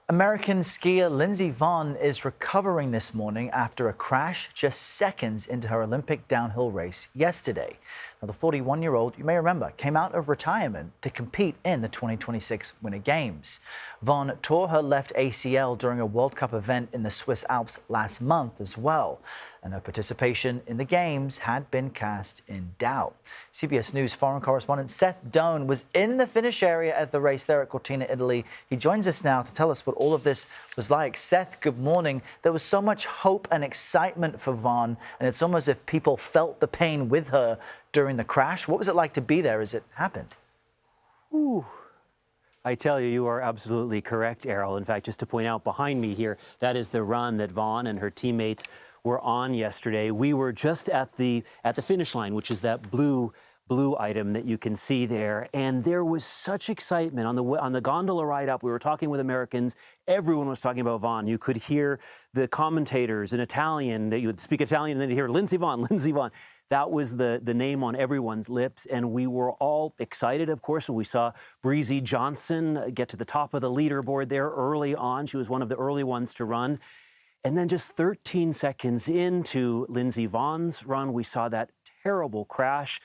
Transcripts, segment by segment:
American skier Lindsey Vonn is recovering this morning after a crash just seconds into her Olympic downhill race yesterday. Now, the 41-year-old, you may remember, came out of retirement to compete in the 2026 Winter Games. Vonn tore her left ACL during a World Cup event in the Swiss Alps last month as well, and her participation in the Games had been cast in doubt. CBS News foreign correspondent Seth Doane was in the finish area at the race there at Cortina, Italy. He joins us now to tell us what all of this was like. Seth, good morning. There was so much hope and excitement for Vonn, and it's almost as if people felt the pain with her during the crash. What was it like to be there as it happened? Ooh. I tell you, you are absolutely correct, Errol. In fact, just to point out behind me here, that is the run that Vonn and her teammates were on yesterday. We were just at the finish line, which is that blue item that you can see there, and there was such excitement on the gondola ride up. We were talking with Americans. Everyone was talking about Vonn. You could hear the commentators in Italian. That you would speak Italian, and then you hear Lindsey Vonn, Lindsey Vonn. That was the name on everyone's lips, and we were all excited, of course, when we saw Breezy Johnson get to the top of the leaderboard there early on. She was one of the early ones to run. And then just 13 seconds into Lindsey Vonn's run, we saw that terrible crash.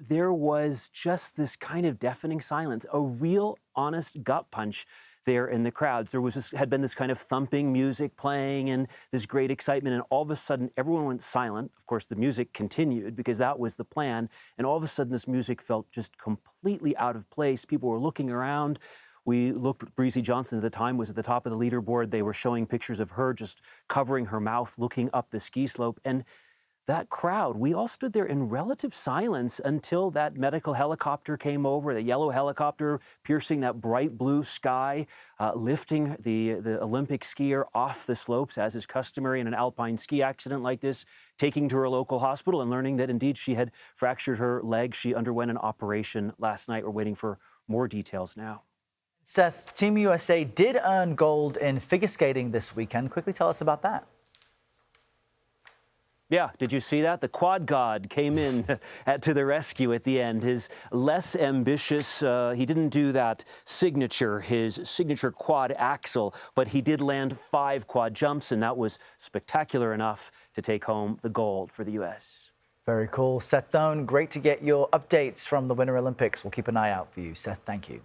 There was just this kind of deafening silence, a real honest gut punch there in the crowds. There had been this kind of thumping music playing and this great excitement, and all of a sudden everyone went silent. Of course, the music continued because that was the plan, and all of a sudden this music felt just completely out of place. People were looking around. We looked, Breezy Johnson at the time was at the top of the leaderboard. They were showing pictures of her just covering her mouth, looking up the ski slope. And that crowd, we all stood there in relative silence until that medical helicopter came over, the yellow helicopter piercing that bright blue sky, lifting the Olympic skier off the slopes, as is customary in an alpine ski accident like this, taking to her local hospital and learning that indeed she had fractured her leg. She underwent an operation last night. We're waiting for more details now. Seth, Team USA did earn gold in figure skating this weekend. Quickly tell us about that. Yeah, did you see that? The quad god came in to the rescue at the end. His less ambitious, he didn't do that his signature quad axel, but he did land 5 quad jumps, and that was spectacular enough to take home the gold for the U.S. Very cool. Seth Doane, great to get your updates from the Winter Olympics. We'll keep an eye out for you. Seth, thank you.